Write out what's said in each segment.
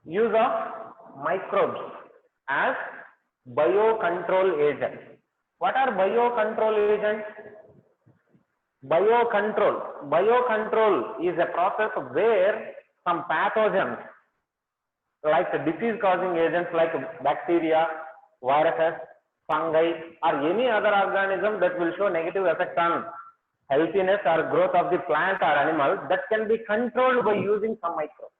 use of microbes as biocontrol agents. What are biocontrol agents? Biocontrol is a process where some pathogens like disease causing agents like bacteria, viruses, fungi or any other organism that will show negative effect on healthiness or growth of the plant or animal, that can be controlled by using some microbes.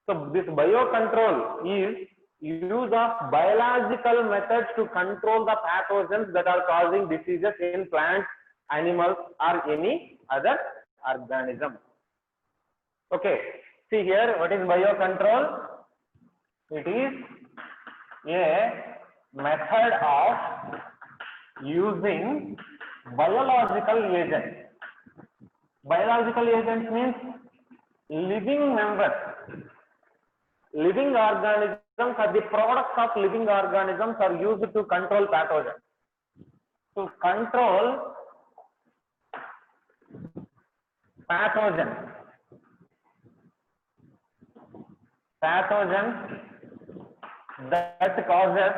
So this biocontrol is use of biological methods to control the pathogens that are causing diseases in plants, animals or any other organism. Okay, see here, what is biocontrol? It is a method of using biological agents. Biological agents means living members. Living organisms or the products of living organisms are used to control pathogens. To control pathogens that causes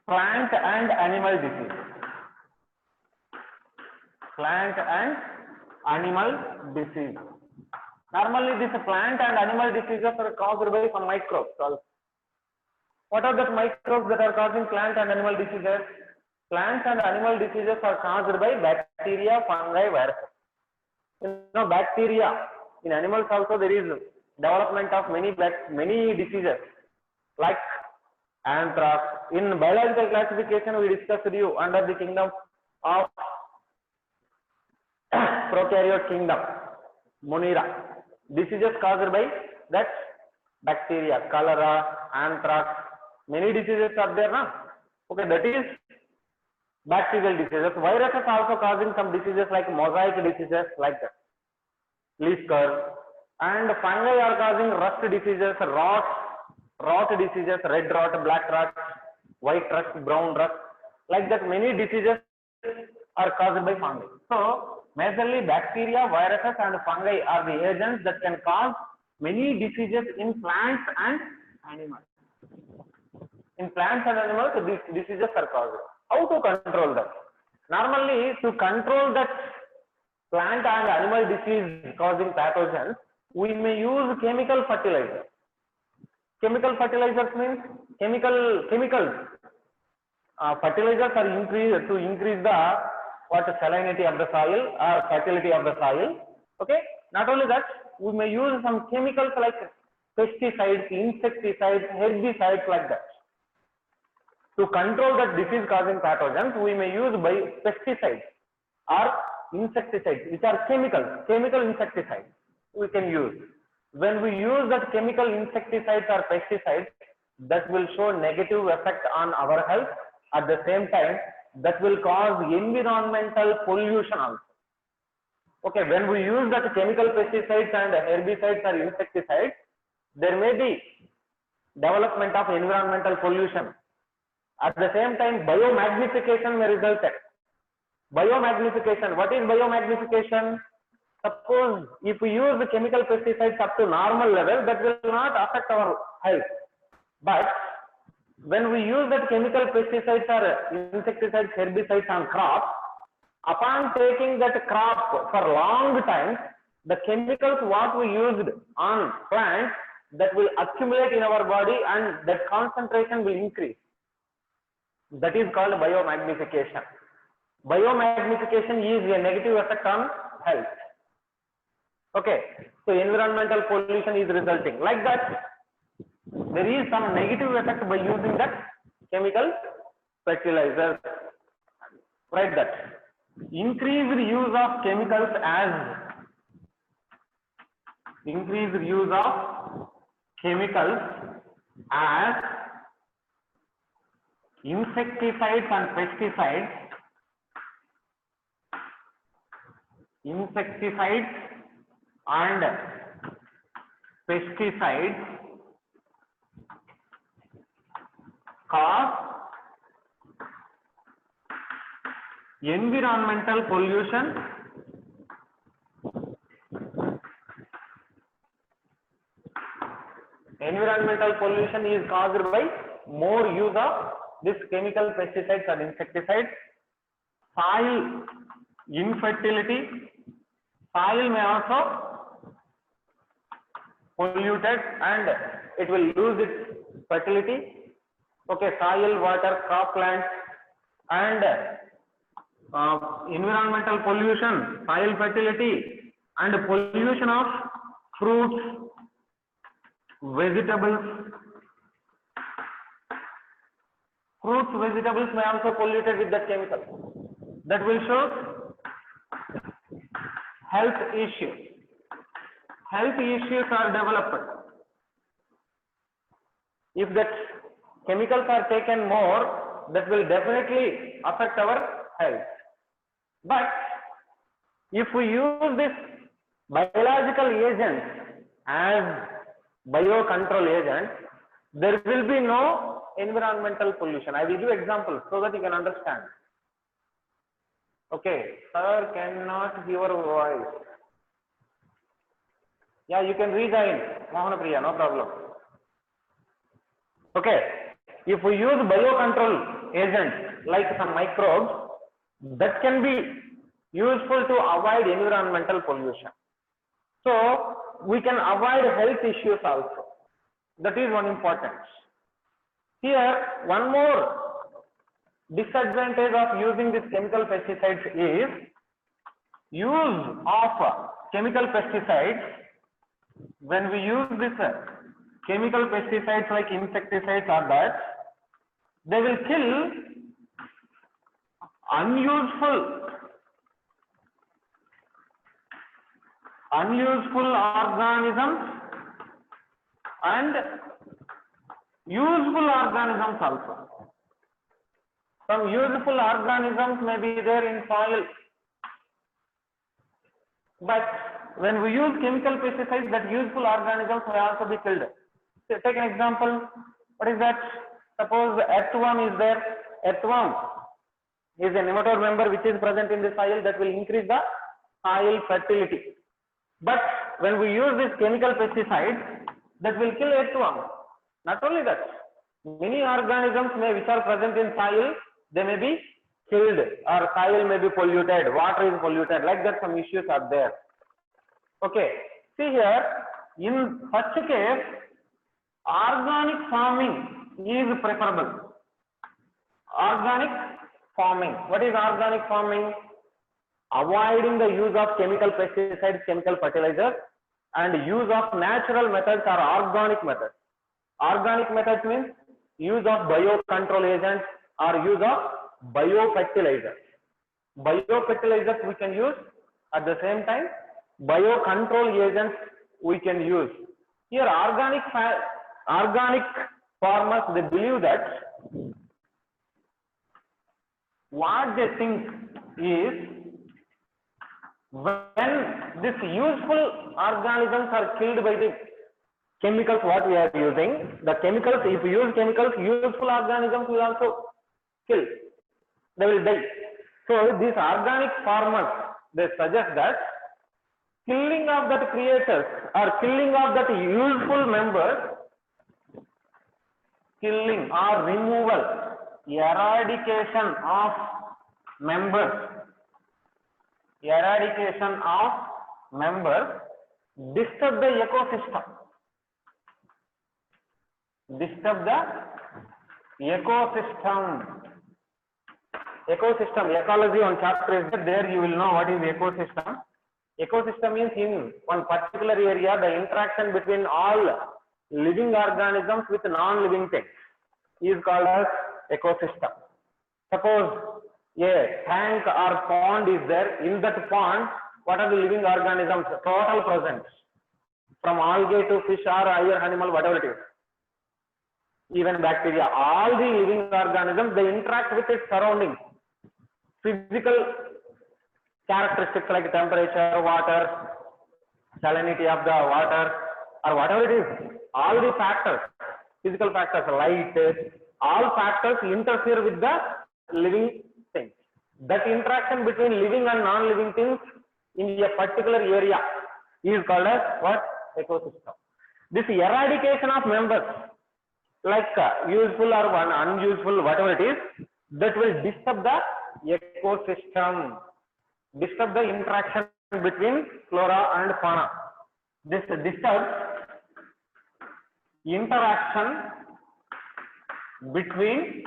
plant and animal disease. Plant and animal disease. Normally, these plant and animal diseases are caused by some microbes. What are the microbes that are causing plant and animal diseases? Plants and animal diseases are caused by bacteria, fungi, viruses. You know, bacteria in animals also there is development of many diseases like anthrax. In biological classification, we discussed with you under the kingdom of prokaryote kingdom, Monera. Diseases caused by that bacteria, cholera, anthrax, many diseases are there now. Okay, that is bacterial diseases. Viruses also causing some diseases like mosaic diseases like that, leaf curve, and fungi are causing rust diseases, rot diseases, red rot, black rot, white rust, brown rust, like that many diseases are caused by fungi. So majorly bacteria, viruses and fungi are the agents that can cause many diseases in plants and animals. In plants and animals, these diseases are caused. How to control them? Normally, to control that plant and animal disease causing pathogens, we may use chemical fertilizers. Chemical fertilizers means chemicals. Fertilizers are to increase the salinity of the soil or fertility of the soil. Okay. Not only that, we may use some chemicals like pesticides, insecticides, herbicides like that. To control that disease causing pathogens, we may use pesticides or insecticides, which are chemical insecticides we can use. When we use that chemical insecticides or pesticides, that will show negative effect on our health. At the same time, that will cause environmental pollution also. Okay, when we use that chemical pesticides and herbicides or insecticides, there may be development of environmental pollution. At the same time, biomagnification may result. Biomagnification, what is biomagnification? Suppose if we use the chemical pesticides up to normal level, that will not affect our health. But when we use that chemical pesticides or insecticides, herbicides on crops, upon taking that crop for long time, the chemicals what we used on plants, that will accumulate in our body and that concentration will increase. That is called biomagnification. Biomagnification is a negative effect on health. Okay, so environmental pollution is resulting. Like that, there is some negative effect by using that chemical fertilizers. Write that. Increased use of chemicals as insecticides and pesticides. Cause environmental pollution Environmental pollution is caused by more use of this chemical pesticides or insecticides. Soil infertility. Soil may also polluted and it will lose its fertility. Okay, soil, water, crop plants, and environmental pollution, soil fertility, and pollution of fruits, vegetables. Fruits, vegetables may also polluted with that chemical. That will show health issues. Health issues are developed. If that chemicals are taken more, that will definitely affect our health. But if we use this biological agents as biocontrol agents, there will be no environmental pollution. I will give examples so that you can understand. Okay, sir cannot hear your voice. Yeah, you can rejoin, Mohanapriya, no problem. Okay, if we use biocontrol agents like some microbes, that can be useful to avoid environmental pollution. So we can avoid health issues also. That is one importance. Here, one more disadvantage of using these chemical pesticides is use of chemical pesticides. When we use this chemical pesticides like insecticides or that, they will kill unuseful organisms and useful organisms also. Some useful organisms may be there in soil, but when we use chemical pesticides, that useful organisms may also be killed. So take an example. What is that? Suppose earthworm is there. Earthworm is a nematode member which is present in the soil that will increase the soil fertility. But when we use this chemical pesticides, that will kill earthworm. Not only that, many organisms which are present in soil, they may be killed, or soil may be polluted, water is polluted, like that some issues are there. Okay, see here, in such case, organic farming is preferable. Organic farming. What is organic farming? Avoiding the use of chemical pesticides, chemical fertilizers, and use of natural methods or organic methods. Organic methods means use of biocontrol agents or use of biofertilizers. Biofertilizers we can use, at the same time biocontrol agents we can use. Here organic farmers, they believe that what they think is, when these useful organisms are killed by the chemicals what we are using, the chemicals, if we use chemicals, useful organisms will also kill, they will die. So these organic farmers, they suggest that killing of that creators or killing of that useful members, killing or removal, eradication of members, disturb the ecosystem. Disturb the ecosystem. Ecosystem, ecology on chapter is there, you will know what is ecosystem. Ecosystem means in one particular area, the interaction between all living organisms with non-living things is called as ecosystem. Suppose a tank or pond is there, in that pond, what are the living organisms total present? From algae to fish or higher animal, whatever it is. Even bacteria, all the living organisms, they interact with its surroundings. Physical characteristics like temperature, water, salinity of the water, or whatever it is, all the factors, physical factors, light, all factors interfere with the living things. That interaction between living and non-living things in a particular area is called as what? Ecosystem. This eradication of members, like useful or unuseful, whatever it is, that will disturb the ecosystem, disturb the interaction between flora and fauna. This disturbs interaction between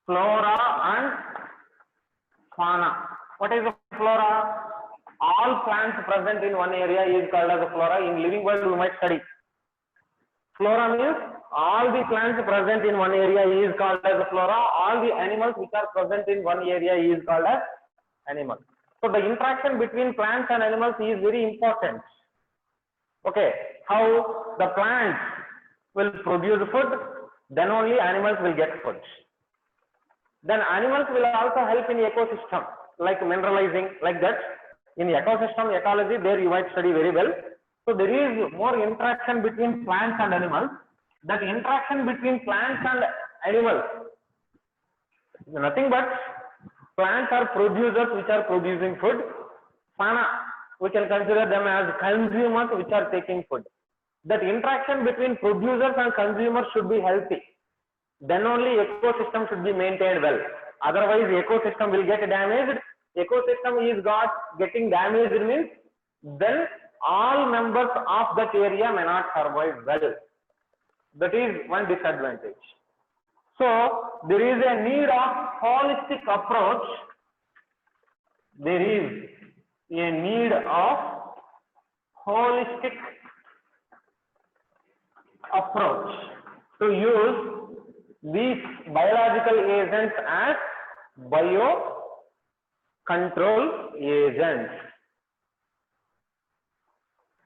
flora and fauna. What is the flora? All plants present in one area is called as a flora. In living world, we might study. Flora means all the plants present in one area is called as a flora. All the animals which are present in one area is called as animals. So the interaction between plants and animals is very important. Okay, how the plants will produce food, then only animals will get food. Then animals will also help in ecosystem, like mineralizing, like that. In ecosystem ecology, there you might study very well. So there is more interaction between plants and animals. That interaction between plants and animals is nothing but plants are producers which are producing food. Fauna, we can consider them as consumers which are taking food. That interaction between producers and consumers should be healthy. Then only ecosystem should be maintained well. Otherwise, ecosystem will get damaged. Ecosystem is getting damaged means then all members of that area may not survive well. That is one disadvantage. So there is a need of holistic approach. There is a need of holistic approach to use these biological agents as biocontrol agents.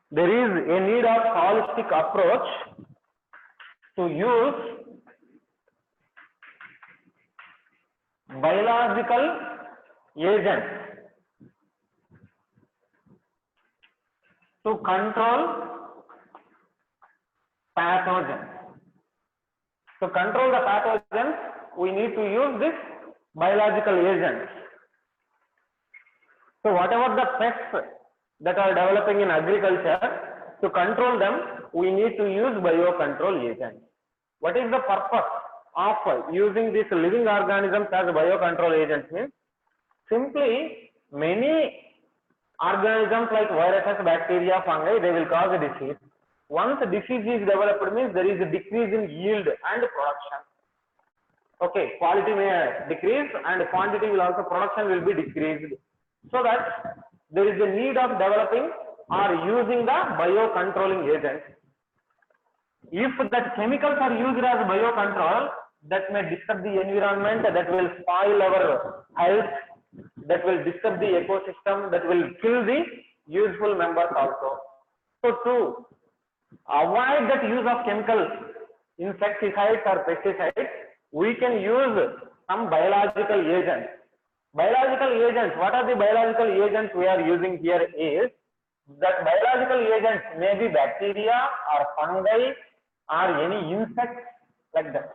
There is a need of holistic approach to use biological agents to control pathogens. To control the pathogens, we need to use this biological agents. So whatever the pests that are developing in agriculture, to control them, we need to use biocontrol agents. What is the purpose of using these living organisms as biocontrol agents? Means simply many organisms like viruses, bacteria, fungi, they will cause a disease. Once a disease is developed means there is a decrease in yield and production. Okay, quality may decrease and quantity will also, production will be decreased. So that there is a need of developing or using the biocontrolling agents. If that chemicals are used as biocontrol, that may disturb the environment, that will spoil our health, that will disturb the ecosystem, that will kill the useful members also. So to avoid that use of chemical insecticides or pesticides, we can use some biological agents. Biological agents, what are the biological agents we are using here is that biological agents may be bacteria or fungi or any insects like that.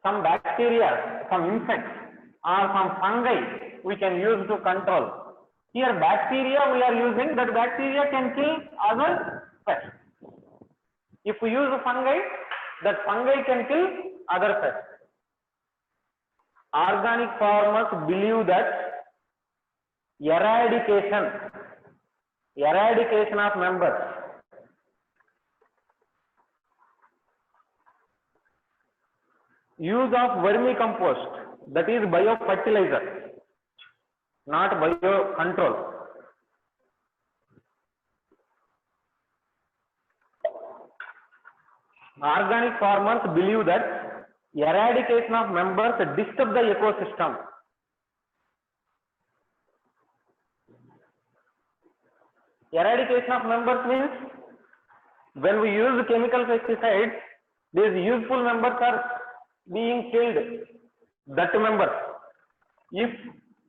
Some bacteria, some insects or some fungi we can use to control. Here bacteria we are using, that bacteria can kill other pests. If we use fungi, that fungi can kill other pests. Organic farmers believe that eradication of members, use of vermicompost, that is biofertilizer, not biocontrol. Organic farmers believe that eradication of members disturb the ecosystem. Eradication of members means when we use chemical pesticides, these useful members are being killed. That members. If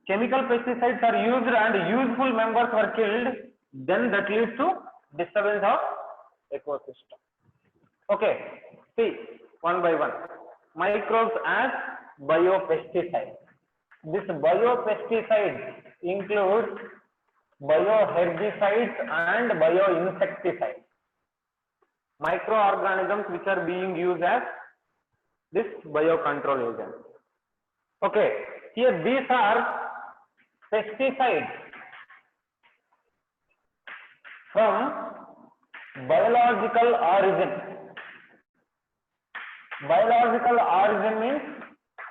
chemical pesticides are used and useful members are killed, then that leads to disturbance of ecosystem. Okay, see one by one. Microbes as biopesticides. This biopesticides includes bioherbicides and bioinsecticides. microorganisms which are being used as this biocontrol agent. Okay, here these are pesticides from biological origin. Biological origin means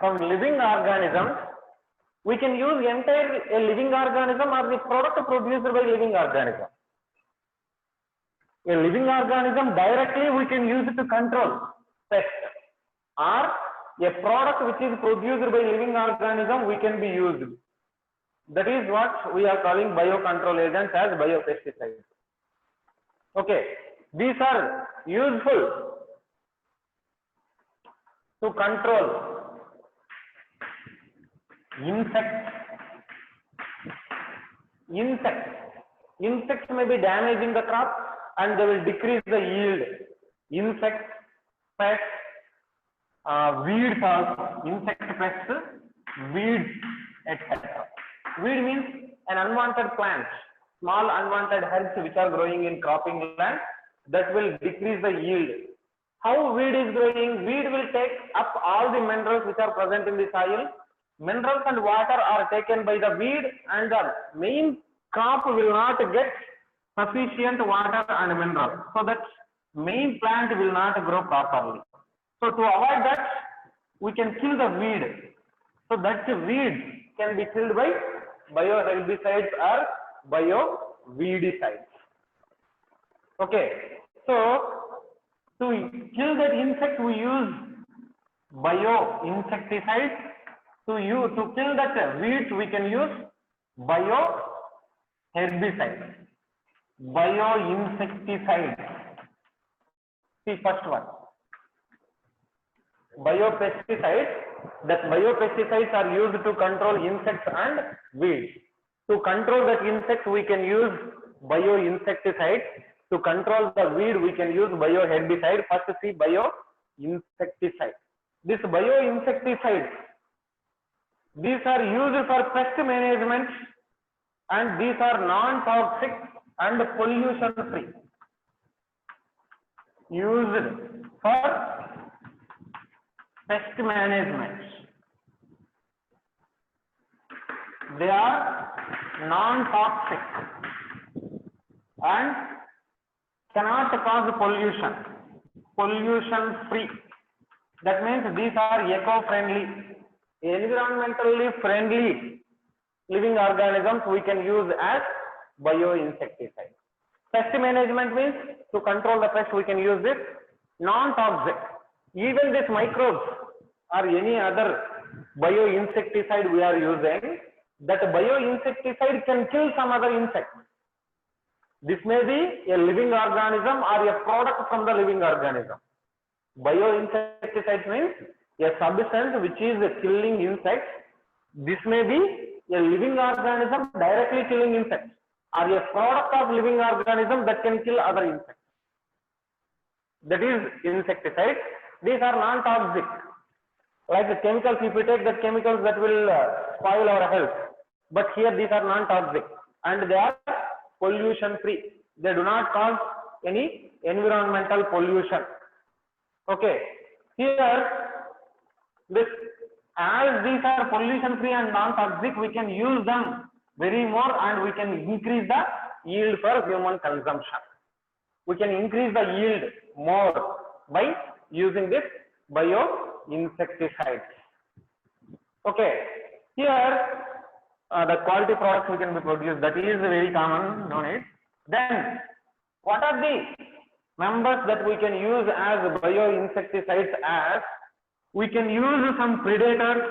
from living organisms. We can use entire a living organism or the product produced by living organism. A living organism directly we can use it to control pest, or a product which is produced by living organism we can be used. That is what we are calling biocontrol agents as biopesticides. Okay, these are useful to control insects. Insects may be damaging the crop and they will decrease the yield. Insects, pests, weeds also, insect pests, weeds, etc. Weed means an unwanted plant, small unwanted herbs which are growing in cropping land that will decrease the yield. How weed is growing? Weed will take up all the minerals which are present in the soil. Minerals and water are taken by the weed and the main crop will not get sufficient water and minerals. So that main plant will not grow properly. So to avoid that, we can kill the weed. So that weed can be killed by bioherbicides or bioweedicides. Okay. So to kill that insect, we use bioinsecticides. To kill that weeds, we can use bioherbicides, bioinsecticides. See first one, biopesticides. That biopesticides are used to control insects and weeds. To control that insect, we can use bioinsecticides. To control the weed, we can use bioherbicide. First see bioinsecticide. This bioinsecticides, these are used for pest management and these are non-toxic and pollution free. Used for pest management. They are non-toxic and cannot cause pollution. Pollution free. That means these are eco-friendly, environmentally friendly living organisms we can use as bioinsecticides. Pest management means to control the pest we can use this. Non-toxic. Even this microbes or any other bioinsecticide we are using, that bioinsecticide can kill some other insect. This may be a living organism or a product from the living organism. Bioinsecticide means a substance which is killing insects. This may be a living organism directly killing insects or a product of living organism that can kill other insects. That is insecticide. These are non-toxic. Like the chemicals, if we take the chemicals that will spoil our health. But here these are non-toxic and they are pollution free. They do not cause any environmental pollution. Okay. Here, this, as these are pollution free and non-toxic, we can use them very more and we can increase the yield for human consumption. We can increase the yield more by using this bioinsecticides. Okay. Here, the quality products we can be produced, that is very common, no need. Then, what are the members that we can use as bioinsecticides as? We can use some predators,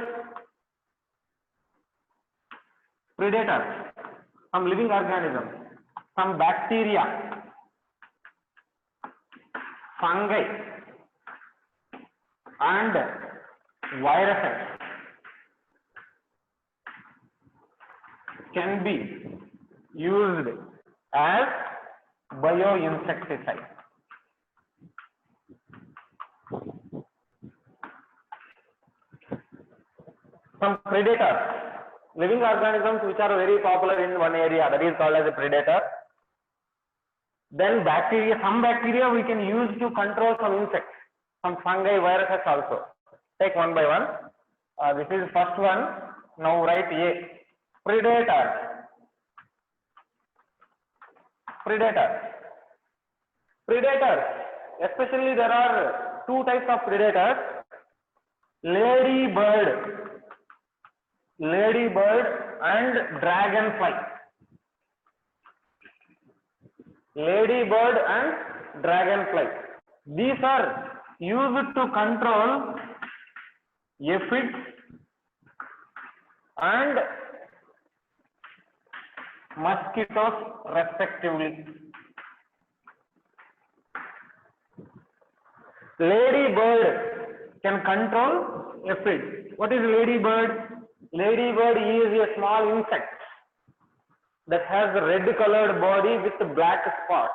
some living organisms, some bacteria, fungi, and viruses can be used as bioinsecticides. Some predators, living organisms which are very popular in one area, that is called as a predator. Then bacteria, some bacteria we can use to control some insects, some fungi, viruses also. Take one by one. This is first one. Now write A. Predator. Predator. Predators. Especially there are two types of predators. Ladybird. Ladybird and dragonfly. Ladybird and dragonfly. These are used to control aphids and mosquitoes respectively. Ladybird can control aphids. What is ladybird? Ladybird is a small insect that has a red colored body with black spots.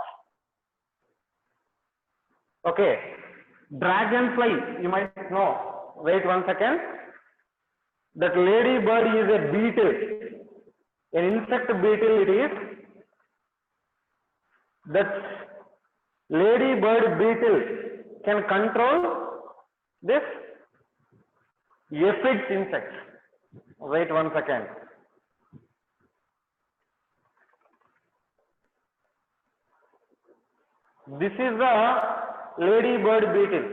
Okay. Dragonfly, you might know. Wait one second. That ladybird is a beetle. An insect beetle it is. That ladybird beetle can control this aphids insects. Wait one second. This is the ladybird beetle.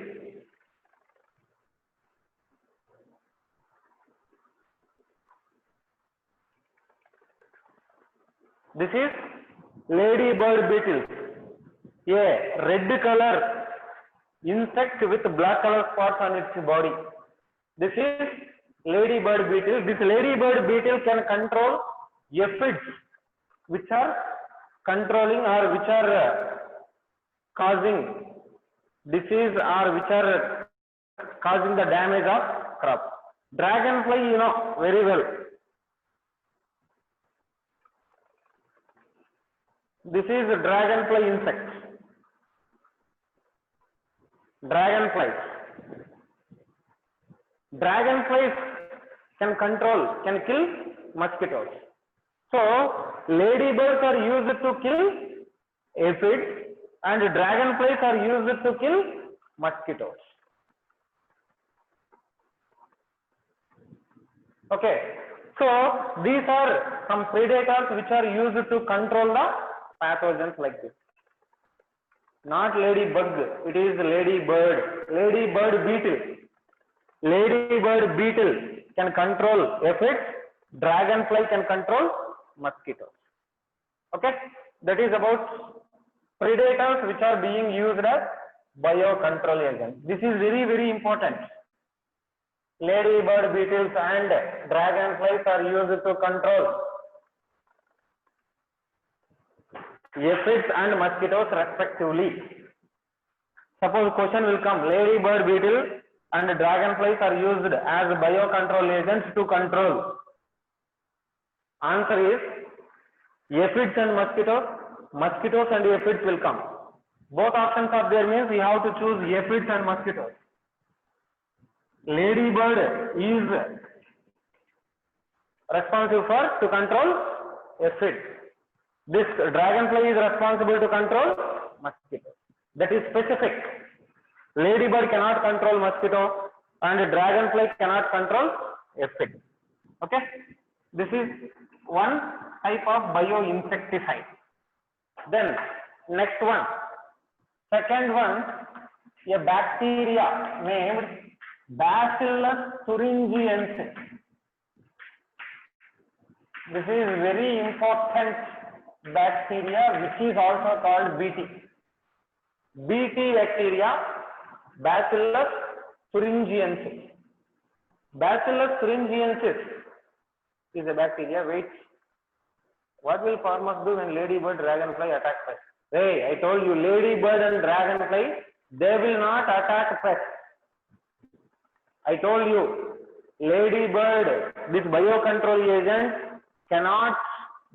This is ladybird beetle. A red color insect with black color spots on its body. This is ladybird beetle. This ladybird beetle can control aphids which are controlling or which are causing disease or which are causing the damage of crop. Dragonfly, you know very well. This is a dragonfly insect. Dragonflies. Dragonflies can kill mosquitoes. So, ladybirds are used to kill aphids and dragonflies are used to kill mosquitoes. Okay. So, these are some predators which are used to control the pathogens like this. Not ladybug, it is ladybird. Ladybird beetle. Ladybird beetle can control aphids. Dragonfly can control mosquitoes. Okay, that is about predators which are being used as biocontrol agents. This is very, very important. Ladybird beetles and dragonflies are used to control aphids and mosquitoes respectively. Suppose question will come, ladybird beetle and dragonflies are used as biocontrol agents to control. Answer is aphids and mosquitoes. Mosquitoes and aphids will come. Both options are there means we have to choose aphids and mosquitoes. Ladybird is responsible to control aphids. This dragonfly is responsible to control mosquito. That is specific. Ladybird cannot control mosquito and dragonfly cannot control aphid. Okay. This is one type of bioinsecticide. Then next one. Second one, a bacteria named Bacillus thuringiensis. This is very important bacteria which is also called BT. BT bacteria, Bacillus thuringiensis. Bacillus thuringiensis is a bacteria. Wait, what will farmers do when ladybird, dragonfly attack pests? Hey, I told you, ladybird and dragonfly, they will not attack pests. I told you, ladybird, this biocontrol agent cannot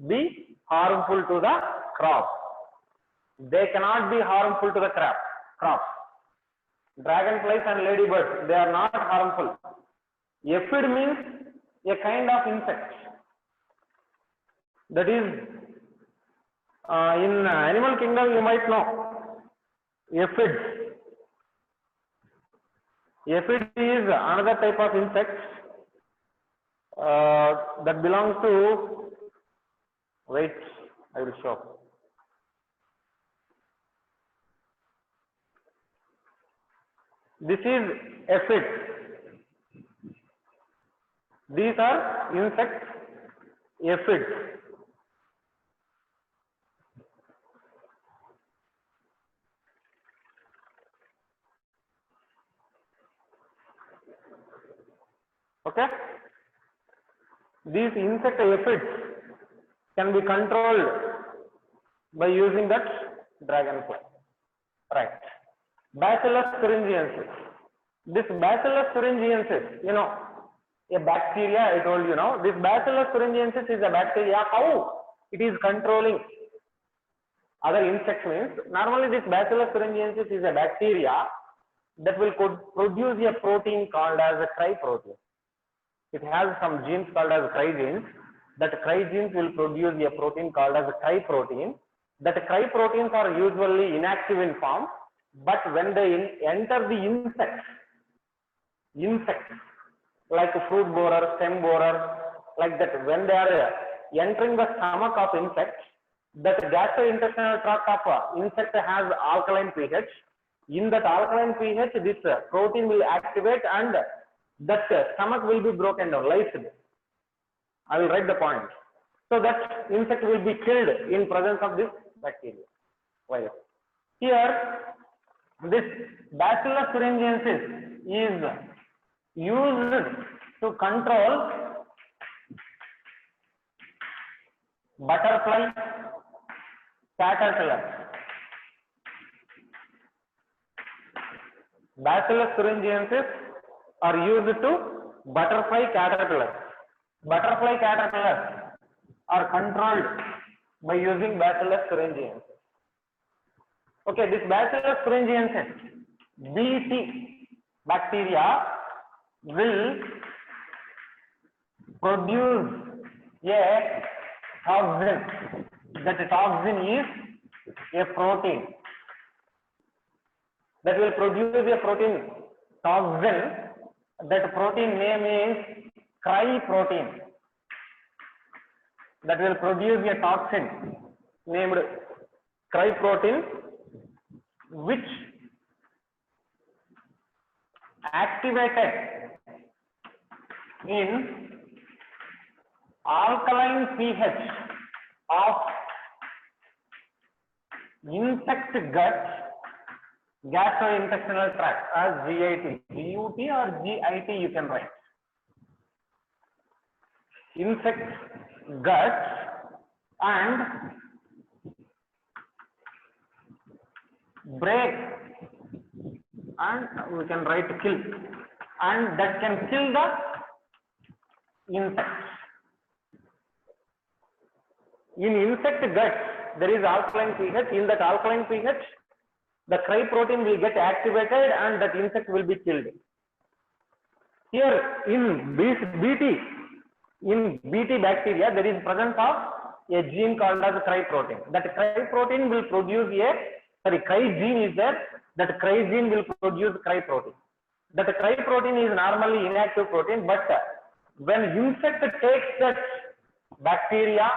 be harmful to the crop. They cannot be harmful to the crop. Dragonflies and ladybirds, they are not harmful. Aphid means a kind of insect that is In animal kingdom, you might know aphids. Aphid is another type of insect that belongs to, wait, I will show. This is aphid. These are insects, aphids. Okay? These insect aphids can be controlled by using that dragonfly. Right. Bacillus thuringiensis. This Bacillus thuringiensis, you know, a bacteria, I told you now, this Bacillus thuringiensis is a bacteria. How it is controlling other insects means, normally this Bacillus thuringiensis is a bacteria that will produce a protein called as a cryprotein. It has some genes called as crygenes. That crygenes will produce a protein called as a cryprotein. That cryproteins are usually inactive in form, but when they enter the insects like fruit borer, stem borer, like that, when they are entering the stomach of insects, that gastrointestinal tract of insect has alkaline pH. In that alkaline pH, this protein will activate and that stomach will be broken down, lysed. I will write the point. So that insect will be killed in presence of this bacteria, virus. Here, this Bacillus thuringiensis is used to control butterfly caterpillars. Bacillus thuringiensis are used to butterfly caterpillars. Butterfly caterpillars are controlled by using Bacillus thuringiensis. Okay, this Bacillus thuringiensis, BT bacteria will produce a toxin. That toxin is a protein. That will produce a protein toxin. That protein name is cryprotein. That will produce a toxin named cryprotein, which activated in alkaline pH of insect gut, gastrointestinal tract, as GIT, GUT or GIT you can write. Insect gut and break, and we can write kill, and that can kill the insects. In insect gut, there is alkaline pH. In that alkaline pH, the cryprotein will get activated and that insect will be killed. Here in BT bacteria, there is presence of a gene called as cryprotein. That cryprotein will produce crygene is there. That crygene will produce cryprotein. That cryprotein is normally inactive protein, but when insect takes that bacteria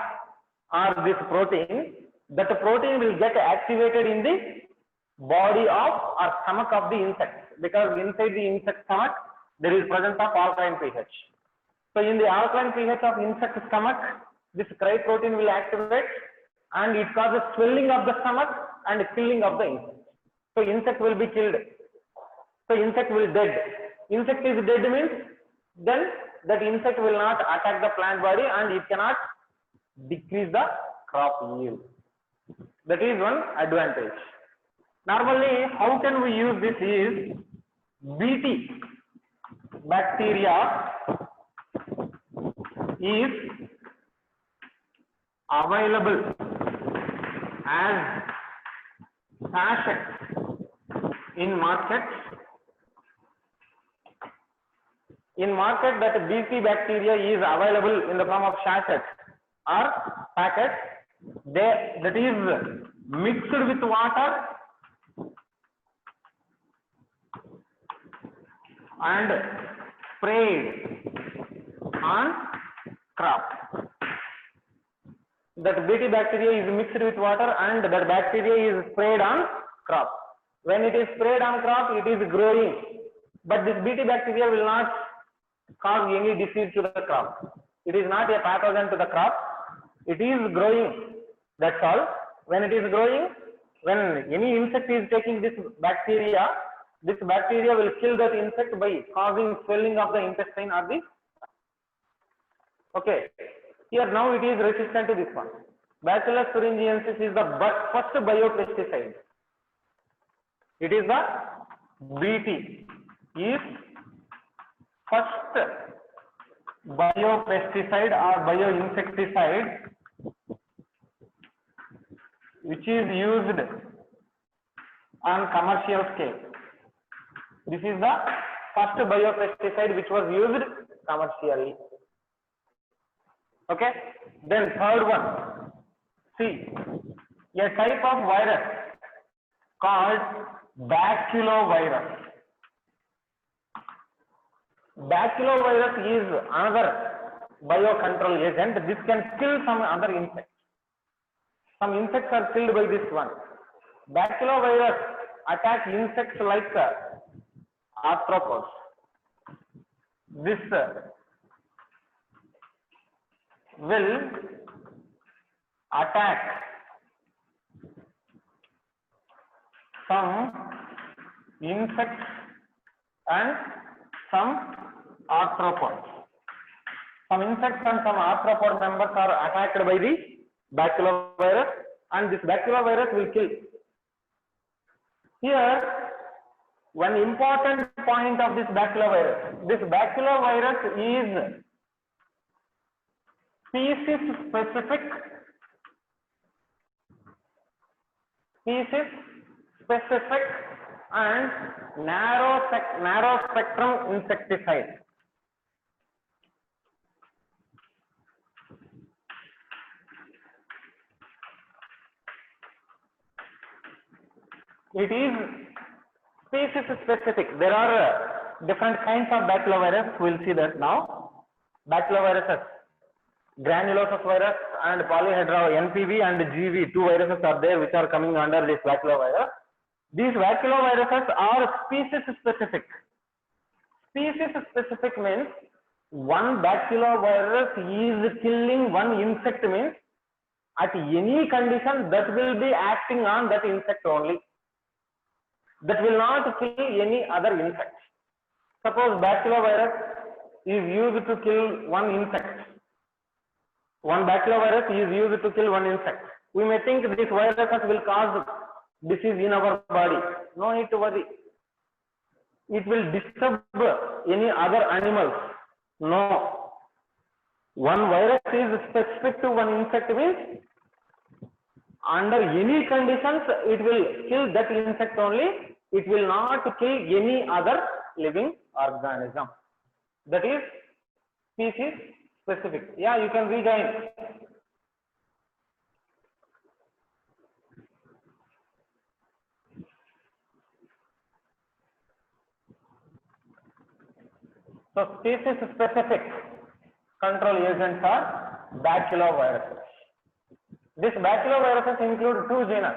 or this protein, that protein will get activated in the body of or stomach of the insect, because inside the insect stomach there is presence of alkaline pH. So in the alkaline pH of insect stomach, this cryprotein will activate and it causes swelling of the stomach and killing of the insect. So insect will be killed. So insect will dead. Insect is dead means then that insect will not attack the plant body and it cannot decrease the crop yield. That is one advantage. Normally, how can we use this is BT bacteria is available as sachets in market. In market, that BT bacteria is available in the form of sachets or packets. that is mixed with water and sprayed on crop. That Bt bacteria is mixed with water and that bacteria is sprayed on crop. When it is sprayed on crop, it is growing, but this Bt bacteria will not cause any disease to the crop. It is not a pathogen to the crop. It is growing. That's all. When it is growing, when any insect is taking this bacteria will kill that insect by causing swelling of the intestine or the. Okay. Here now it is resistant to this one. Bacillus thuringiensis is the first biopesticide. It is the Bt is first biopesticide or bioinsecticide which is used on commercial scale. This is the first biopesticide which was used commercially. Okay. Then third one. See, a type of virus called baculovirus. Baculovirus is another biocontrol agent. This can kill some other insects. Some insects are killed by this one. Baculovirus attack insects like arthropods. This will attack some insects and some arthropods. Some insects and some arthropod members are attacked by the baculovirus, and this baculovirus will kill. Here, one important point of this baculovirus. This baculovirus is species specific and narrow spectrum insecticide. It is species specific. There are different kinds of baculovirus. We'll see that now. Baculoviruses, granulosus virus and polyhedra, NPV and GV, two viruses are there which are coming under this baculovirus. These baculoviruses are species specific. Species specific means one baculovirus is killing one insect, means at any condition that will be acting on that insect only. That will not kill any other insect. Suppose baculovirus is used to kill one insect. One baculovirus is used to kill one insect. We may think this virus will cause disease in our body. No need to worry. It will disturb any other animals. No. One virus is specific to one insect, means under any conditions it will kill that insect only. It will not kill any other living organism. That is species specific. Yeah, you can rejoin. So species specific control agents are baculoviruses. This baculoviruses include two genus.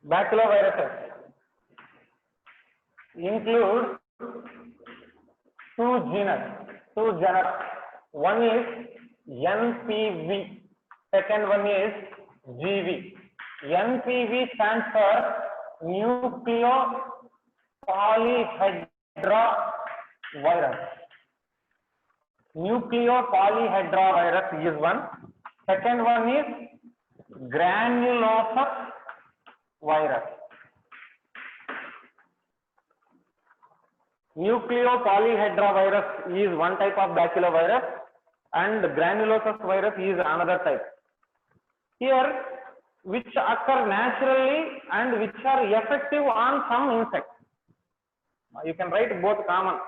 Baculoviruses include two genus. One is NPV, second one is GV. NPV stands for nucleopolyhedra virus. Nucleopolyhedra virus is one. Second one is granulosus virus. Nucleopolyhedra virus is one type of baculovirus and granulosus virus is another type. Here, which occur naturally and which are effective on some insects. You can write both common.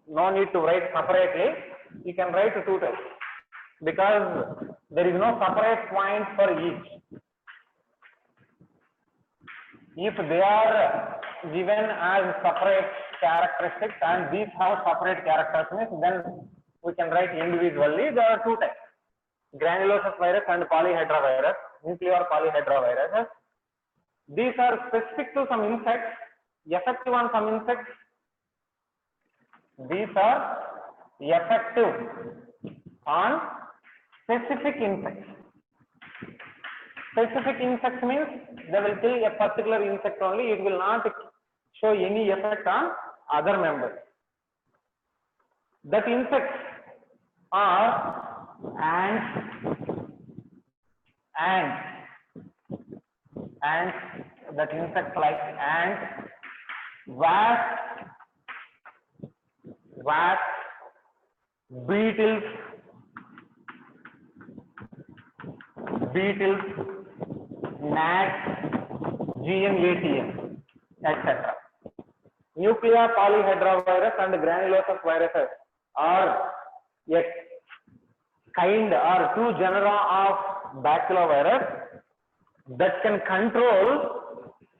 no need to write separately. You can write two types because there is no separate point for each. If they are given as separate characteristics and these have separate characteristics, then we can write individually. There are two types: granulosus virus and polyhedra virus, nuclear polyhedra viruses. These are specific to some insects, effective on some insects. These are effective on specific insects. Specific insects means they will kill a particular insect only. It will not show any effect on other members. That insects are ants, that insects like ants, wasps, beetles, gnats, GNATM, etc. Nuclear polyhedra virus and granulosus viruses are a kind or two genera of baculovirus that can control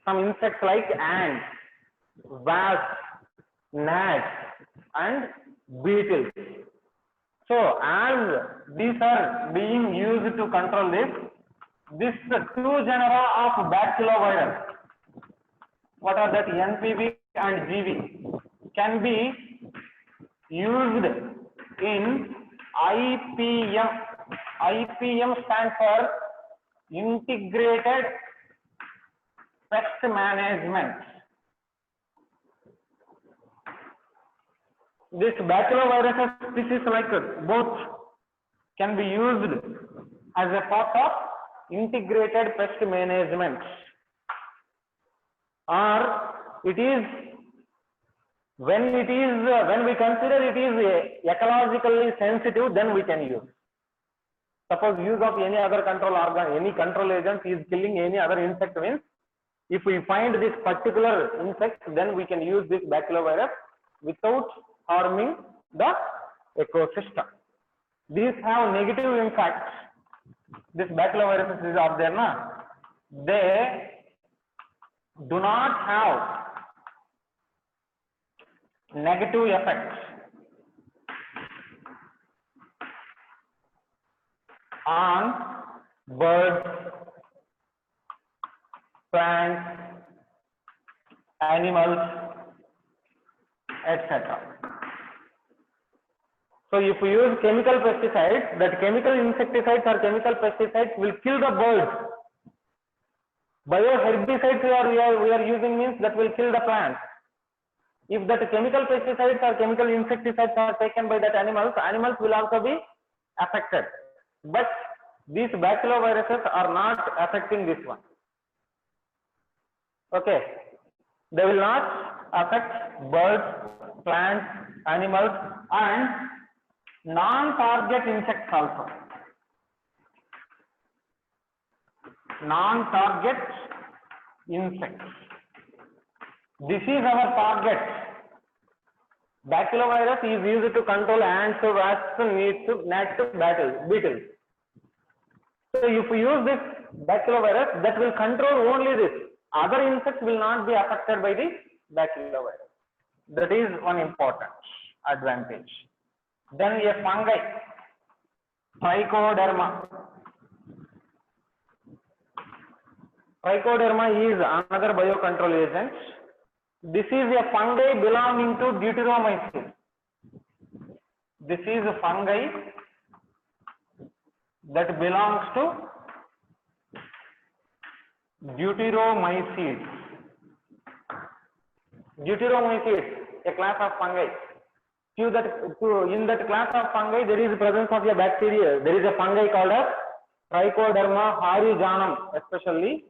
some insects like ants, wasps, gnats, and beetles. So, as these are being used to control this two genera of baculovirus, what are that, NPV and GV, can be used in IPM. IPM stands for Integrated Pest Management. This baculovirus species like both can be used as a part of integrated pest management, or it is when we consider it is ecologically sensitive, then we can use. Suppose use of any other control organ, any control agent is killing any other insect means, if we find this particular insect, then we can use this baculovirus without harming the ecosystem. These have negative impacts. This baculoviruses are there, na? They do not have negative effects on birds, plants, animals, etc. So if we use chemical pesticides, that chemical insecticides or chemical pesticides will kill the birds. Bioherbicides we are using means that will kill the plants. If that chemical pesticides or chemical insecticides are taken by that animals will also be affected. But these baculoviruses are not affecting this one. Okay, they will not affect birds, plants, animals, and non-target insects also. Non-target insects. This is our target. Baculovirus is used to control ants, wasps, gnats, beetles. So if we use this baculovirus, that will control only this. Other insects will not be affected by the baculovirus. That is one important advantage. Then a fungi, Trichoderma. Trichoderma is another biocontrol agent. This is a fungi belonging to Deuteromyces. This is a fungi that belongs to Deuteromyces. Deuteromyces, a class of fungi. In that class of fungi, there is the presence of a bacteria. There is a fungi called as Trichoderma harrygianum, especially.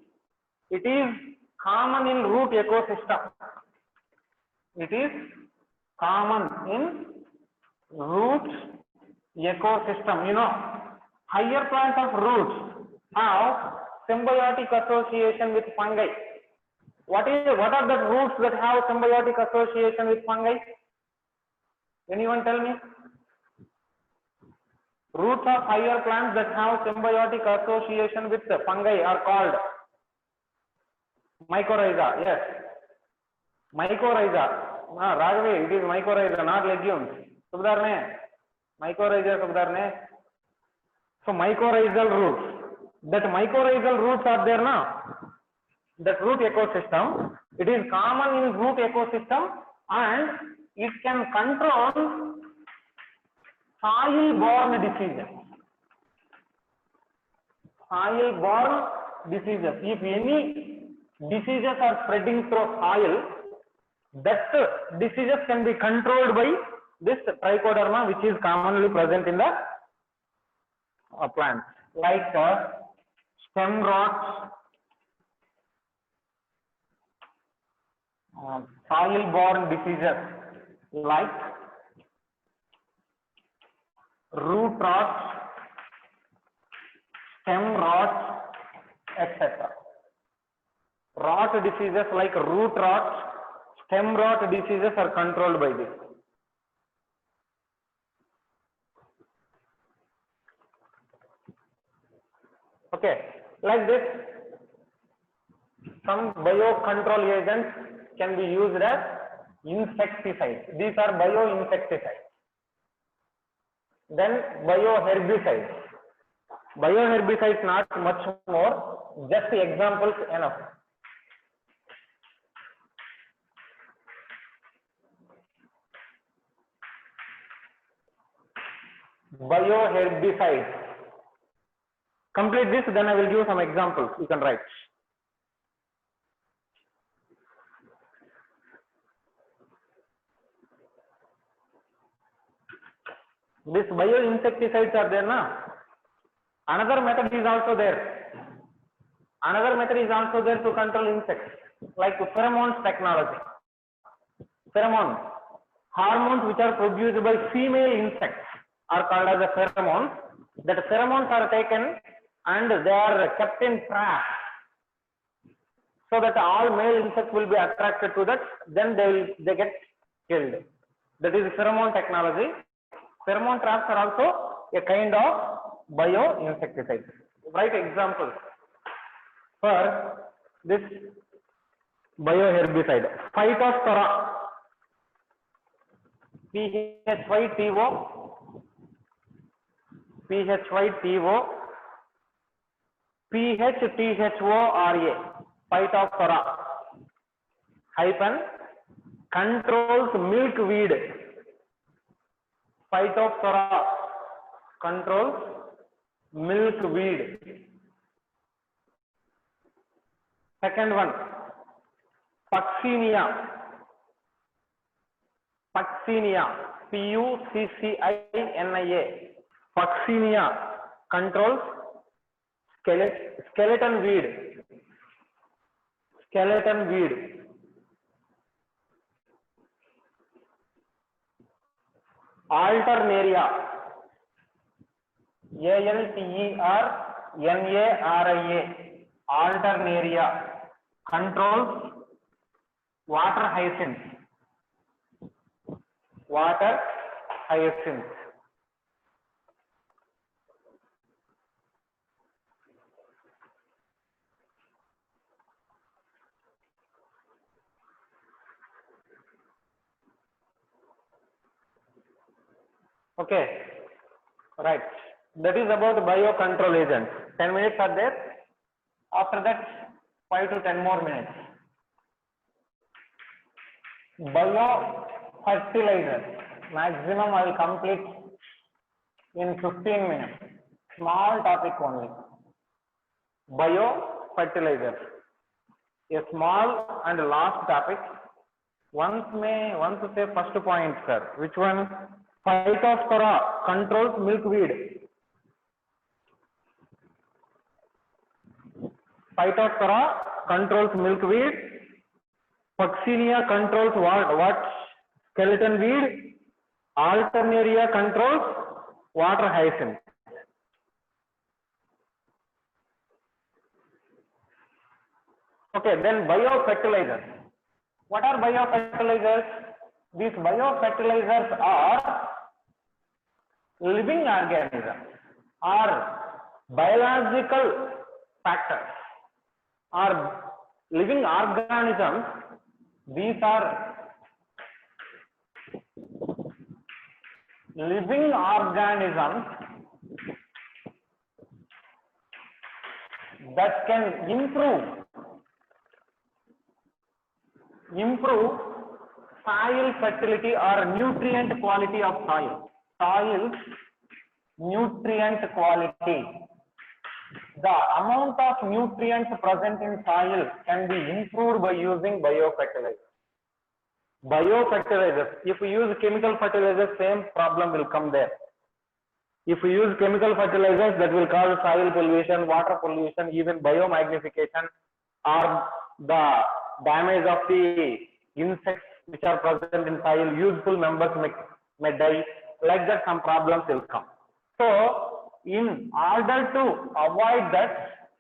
It is common in root ecosystem. It is common in root ecosystem. You know, higher plants of roots have symbiotic association with fungi. What are the roots that have symbiotic association with fungi? Anyone tell me? Roots of higher plants that have symbiotic association with fungi are called mycorrhiza. Yes, mycorrhiza. Raghavi, it is mycorrhiza, not legumes. Subhadharne, mycorrhiza, Subhadharne. So mycorrhizal roots. That mycorrhizal roots are there now. That root ecosystem, it is common in root ecosystem and it can control soil-borne diseases. Soil-borne diseases. If any diseases are spreading through soil, that diseases can be controlled by this trichoderma, which is commonly present in the plants, like stem rots, soil-borne diseases like root rots, stem rots, etc. Rot diseases like root rots, stem rot diseases are controlled by this. Okay, like this, some biocontrol agents can be used as insecticides. These are bioinsecticides. Then bioherbicides. Bioherbicides not much more, just examples enough. Bioherbicides. Complete this, then I will give some examples. You can write. These bioinsecticides are there now. Another method is also there. Another method is also there to control insects, like pheromones technology. Pheromone, hormones which are produced by female insects are called as the pheromones. That pheromones are taken and they are kept in traps, so that all male insects will be attracted to that. Then they get killed. That is pheromone technology. Pheromone traps are also a kind of bioinsecticide. Write examples for this bioherbicide. Phytophthora, PHYTO, PHTHORA, Phytophthora hyphen controls milkweed. Phytophthora controls milkweed. Second one, Puccinia. Puccinia, PUCCINIA. Puccinia controls skeleton weed. Skeleton weed. Alternaria, ALTERNARIA, Alternaria controls water hyacinth. Water hyacinth. Okay, right. That is about biocontrol agents. 10 minutes are there. After that, 5 to 10 more minutes. Biofertilizers. Maximum I will complete in 15 minutes. Small topic only. Biofertilizers. A small and last topic. Once to say first point, sir. Which one? Phytophthora controls milkweed. Phytophthora controls milkweed. Puccinia controls what? Skeleton weed. Alternaria controls water hyacinth. Okay, then biofertilizers. What are biofertilizers? These biofertilizers are living organisms or biological factors or living organisms. These are living organisms that can improve soil fertility or nutrient quality of soil. Soil nutrient quality. The amount of nutrients present in soil can be improved by using biofertilizers. Biofertilizers. If we use chemical fertilizers, same problem will come there. If we use chemical fertilizers, that will cause soil pollution, water pollution, even biomagnification, or the damage of the insects which are present in soil. Useful members may die. Like that, some problems will come. So, in order to avoid that,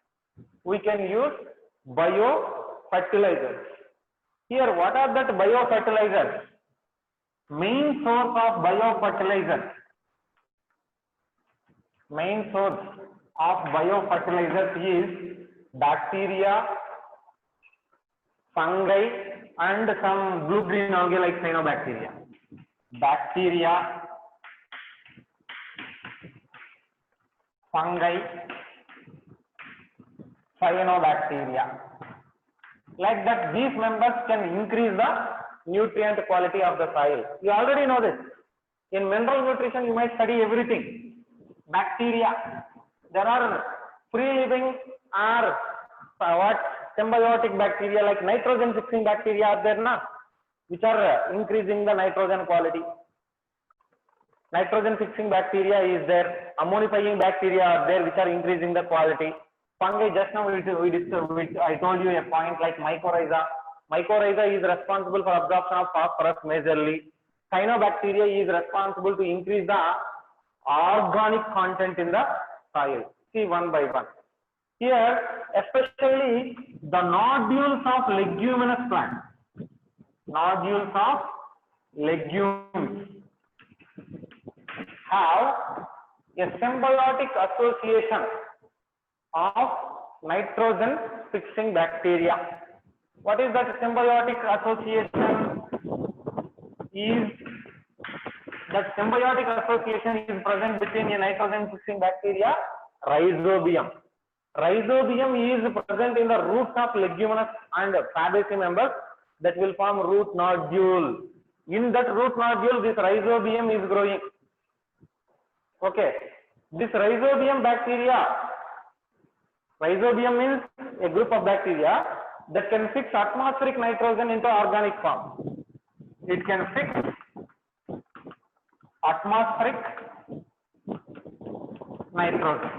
we can use biofertilizers. Here, what are that biofertilizers? Main source of biofertilizers. Main source of biofertilizers is bacteria, fungi, and some blue-green algae like cyanobacteria. Bacteria, fungi, cyanobacteria. Like that, these members can increase the nutrient quality of the soil. You already know this. In mineral nutrition, you might study everything. Bacteria. There are free living or symbiotic bacteria like nitrogen fixing bacteria are there now, which are increasing the nitrogen quality. Nitrogen fixing bacteria is there. Ammonifying bacteria are there, which are increasing the quality. Fungi, just now I told you a point like mycorrhiza. Mycorrhiza is responsible for absorption of phosphorus majorly. Cyanobacteria is responsible to increase the organic content in the soil. See one by one. Here, especially the nodules of leguminous plants. Nodules of legumes have a symbiotic association of nitrogen fixing bacteria. What is that symbiotic association? That symbiotic association is present between a nitrogen fixing bacteria, rhizobium. Rhizobium is present in the roots of leguminous and fabaceous members that will form root nodule. In that root nodule, this rhizobium is growing. Okay. This rhizobium bacteria, rhizobium means a group of bacteria that can fix atmospheric nitrogen into organic form. It can fix atmospheric nitrogen.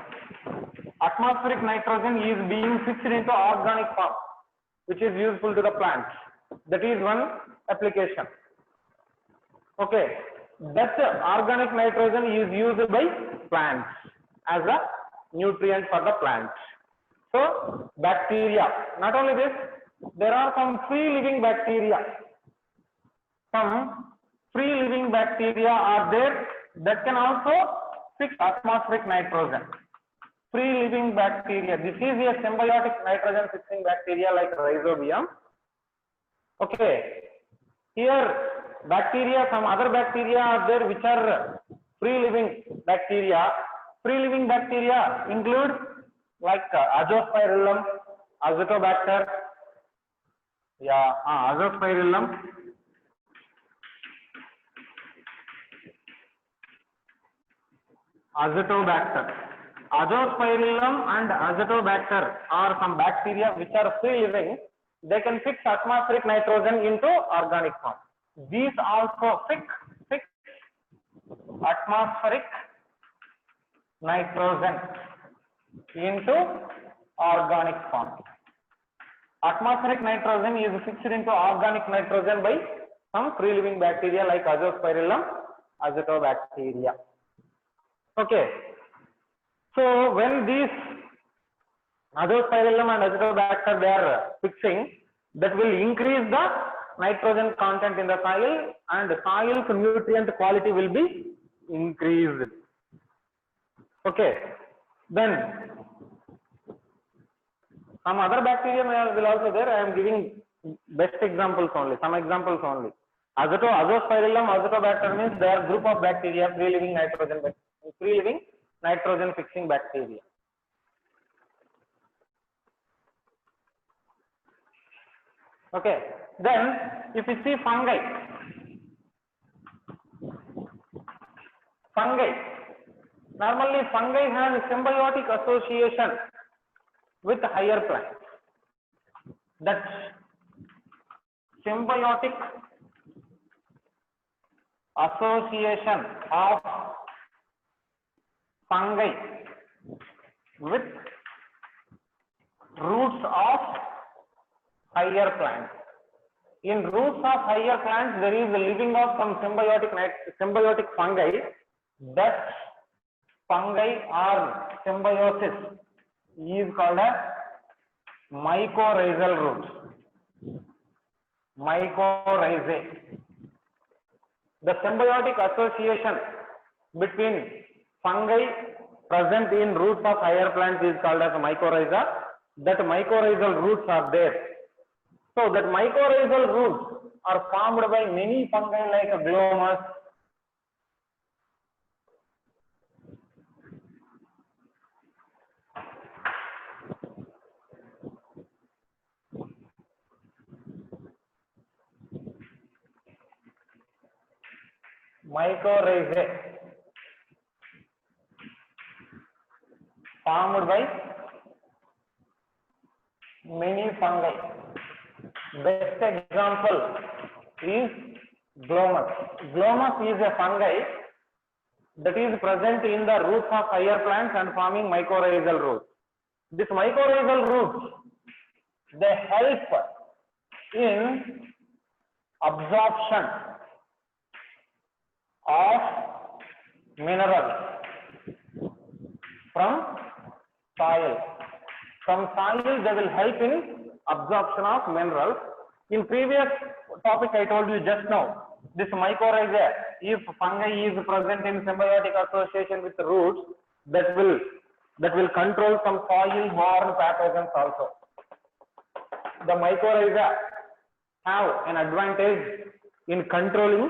Atmospheric nitrogen is being fixed into organic form, which is useful to the plants. That is one application. Okay, that organic nitrogen is used by plants as a nutrient for the plants. So, bacteria. Not only this, there are some free living bacteria. Some free living bacteria are there that can also fix atmospheric nitrogen. Free living bacteria. This is a symbiotic nitrogen fixing bacteria like rhizobium. Okay. Here, bacteria, some other bacteria are there which are free living bacteria. Free living bacteria include like azospirillum, azotobacter, azospirillum, azotobacter. Azospirillum and azotobacter are some bacteria which are free living. They can fix atmospheric nitrogen into organic form. These also fix atmospheric nitrogen into organic form. Atmospheric nitrogen is fixed into organic nitrogen by some free living bacteria like azospirillum, azotobacteria. Okay. So when these azospirillum and azotobacter they are fixing, that will increase the nitrogen content in the soil, and soil's nutrient quality will be increased. Okay, then some other bacteria will also there. I am giving best examples only, some examples only. Azospirillum, azotobacter means they are group of bacteria, free living nitrogen fixing bacteria. Okay, then if you see fungi, normally fungi have symbiotic association with higher plants. That symbiotic association of fungi with roots of higher plants. In roots of higher plants, there is the living of some symbiotic fungi. That fungi or symbiosis is called as mycorrhizal roots. Mycorrhizae. The symbiotic association between fungi present in roots of higher plants is called as mycorrhiza. That mycorrhizal roots are there. So that mycorrhizal roots are formed by many fungi like glomus, formed by many fungi. Best example is glomus. Glomus is a fungi that is present in the roots of higher plants and forming mycorrhizal roots. This mycorrhizal roots, they help in absorption of minerals from soil. From soil, they will help in absorption of minerals. In previous topic, I told you just now, this mycorrhiza, if fungi is present in symbiotic association with roots, that will control some soil-borne pathogens also. The mycorrhiza have an advantage in controlling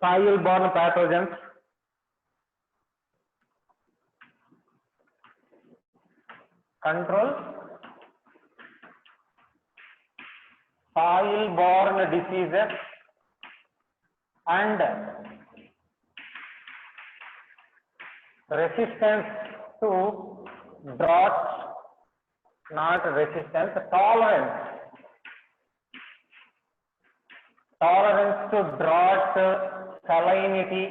soil-borne pathogens. Control soil-borne diseases and resistance to drought, not resistance, tolerance to drought, salinity.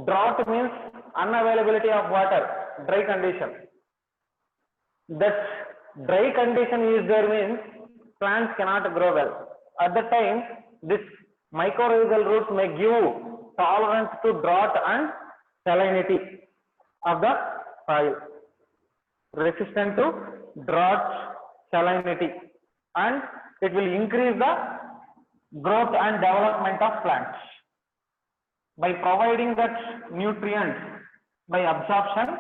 Drought means unavailability of water, dry condition. That dry condition is there means plants cannot grow well. At that time, this mycorrhizal roots may give tolerance to drought and salinity of the soil. Resistant to drought, salinity, and it will increase the growth and development of plants. By providing that nutrients by absorption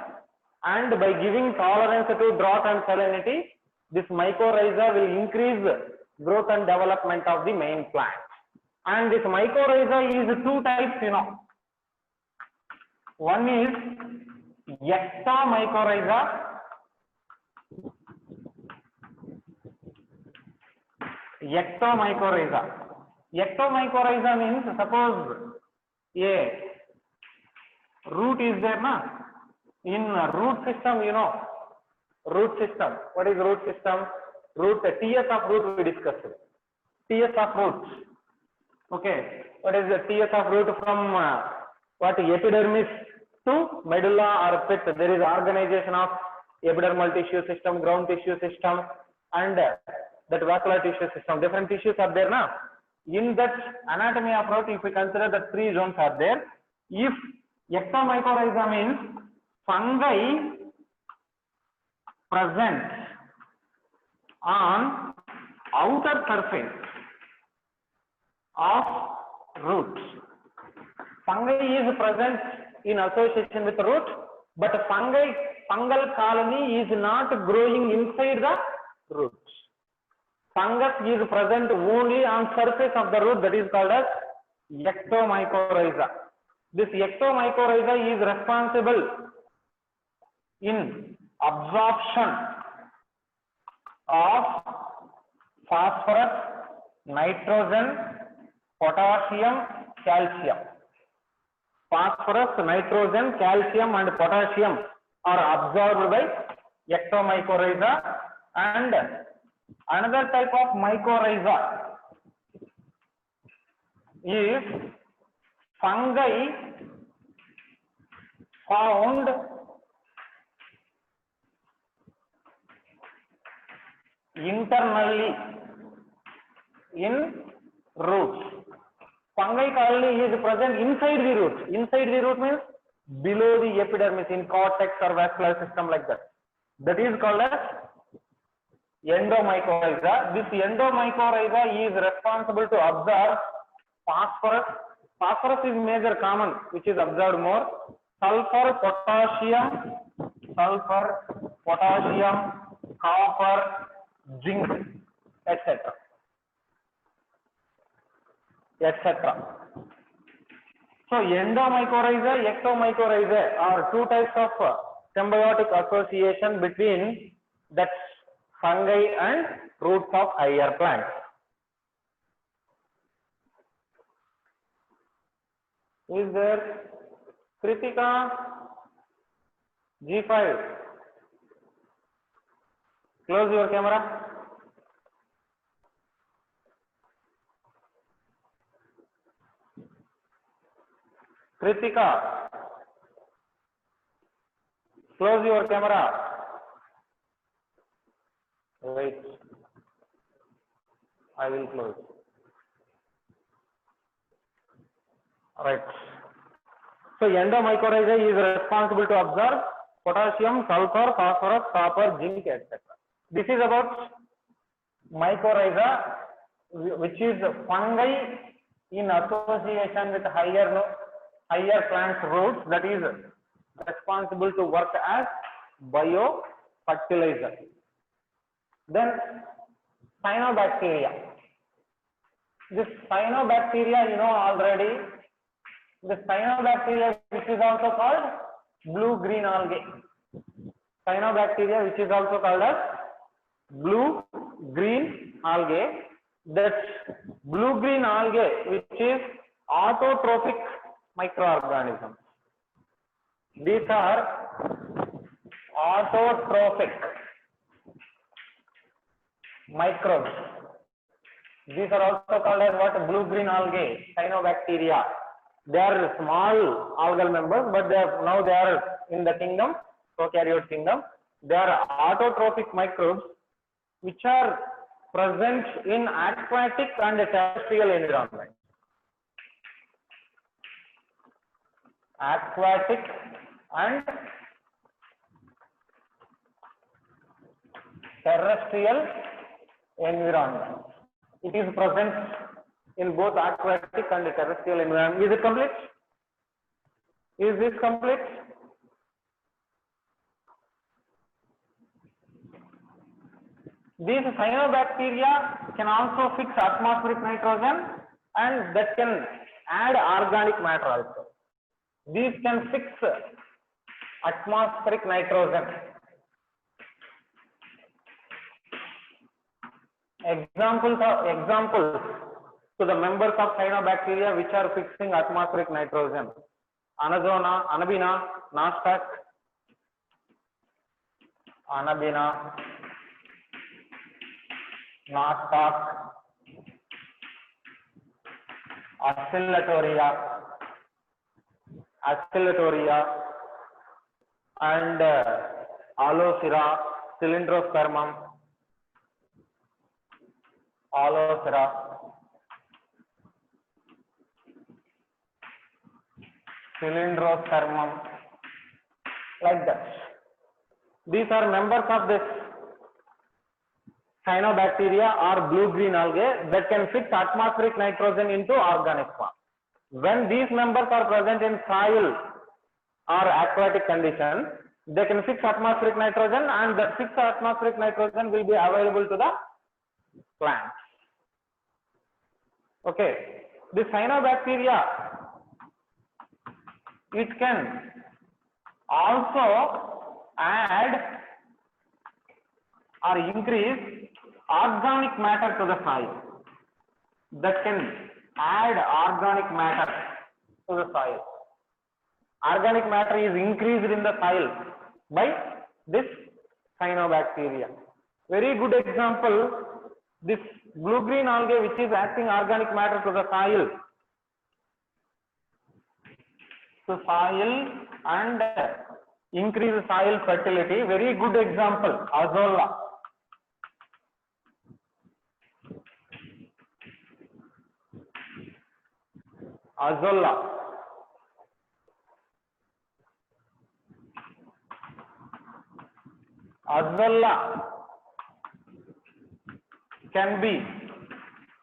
and by giving tolerance to drought and salinity, this mycorrhiza will increase growth and development of the main plant. And this mycorrhiza is two types, you know. One is ectomycorrhiza. Ectomycorrhiza means, suppose a root is there, na? In root system, you know, root system. What is root system? Root, TS of root we discussed. TS of roots. Okay. What is the TS of root from what epidermis to medulla or pit? There is organization of epidermal tissue system, ground tissue system, and that vascular tissue system. Different tissues are there now. In that anatomy of root, if we consider that three zones are there, if ectomycorrhiza means fungi present on outer surface of roots. Fungi is present in association with root, but fungal colony is not growing inside the roots. Fungus is present only on surface of the root, that is called as ectomycorrhiza. This ectomycorrhiza is responsible in absorption of phosphorus, nitrogen, potassium, calcium. Phosphorus, nitrogen, calcium and potassium are absorbed by ectomycorrhiza. And another type of mycorrhiza is fungi found internally in roots. Fungi colony is present inside the root. Inside the root means below the epidermis, in cortex or vascular system, like that. That is called as endomycorrhiza. This endomycorrhiza is responsible to absorb phosphorus. Phosphorus is major common, which is absorbed more. Sulfur, potassium, copper, zinc, etc. So endomycorrhiza, ectomycorrhiza are two types of symbiotic association between that fungi and roots of higher plants. Is there Kritika? G5. Close your camera. Kritika, close your camera. Wait, I will close. Right. So endomycorrhiza is responsible to absorb potassium, sulfur, phosphorus, copper, zinc, etc. This is about mycorrhiza, which is fungi in association with higher plants roots, that is responsible to work as biofertilizer. Then cyanobacteria. This cyanobacteria, you know already. The cyanobacteria, which is also called blue-green algae. Cyanobacteria, which is also called as blue-green algae. That blue-green algae, which is autotrophic microorganisms. These are autotrophic microbes. These are also called as what? Blue-green algae, cyanobacteria. They are small algal members, but now they are in the kingdom, prokaryote kingdom. They are autotrophic microbes which are present in aquatic and terrestrial environment. Aquatic and terrestrial environment. It is present in both aquatic and terrestrial environment. Is it complete? Is this complete? These cyanobacteria can also fix atmospheric nitrogen, and that can add organic matter also. These can fix atmospheric nitrogen. Examples to the members of cyanobacteria which are fixing atmospheric nitrogen: Anazona, Anabina, Nostoc, Anabina, Nostoc, Oscillatoria, and Alocera, Cylindrospermum, Cylindrospermum, like that. These are members of this cyanobacteria or blue-green algae that can fix atmospheric nitrogen into organic form. When these members are present in soil or aquatic condition, they can fix atmospheric nitrogen, and that fixed atmospheric nitrogen will be available to the plants. Okay, the cyanobacteria, it can also add or increase organic matter to the soil. That can add organic matter to the soil. Organic matter is increased in the soil by this cyanobacteria. Very good example, this blue-green algae which is acting organic matter to the soil. To soil and increase soil fertility. Very good example, Azolla. Azolla. Azolla can be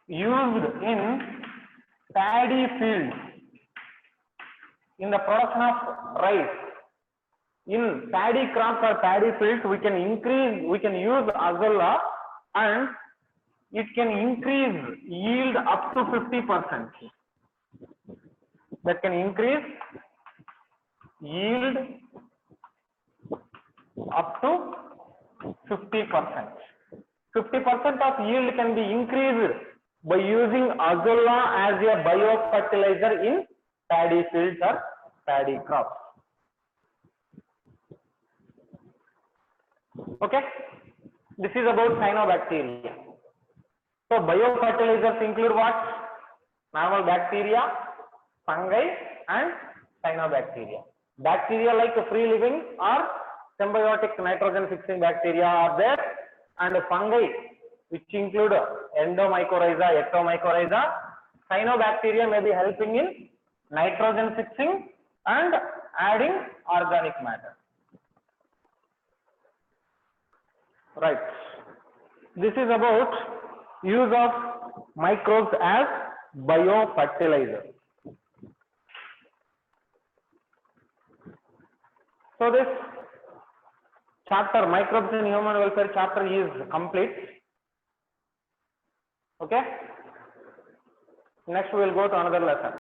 used in paddy fields in the production of rice. In paddy crops or paddy fields, we can use Azolla, and it can increase yield up to 50%. That can increase yield up to 50%. 50% of yield can be increased by using Azolla as a biofertilizer in paddy fields or paddy crops. Okay, this is about cyanobacteria. So biofertilizers include what? Normal bacteria, fungi, and cyanobacteria. Bacteria like free living or symbiotic nitrogen fixing bacteria are there, and fungi which include endomycorrhiza, ectomycorrhiza. Cyanobacteria may be helping in nitrogen fixing and adding organic matter. Right. This is about use of microbes as biofertilizers. So this chapter, microbes in human welfare chapter, is complete. Okay. Next we will go to another lesson.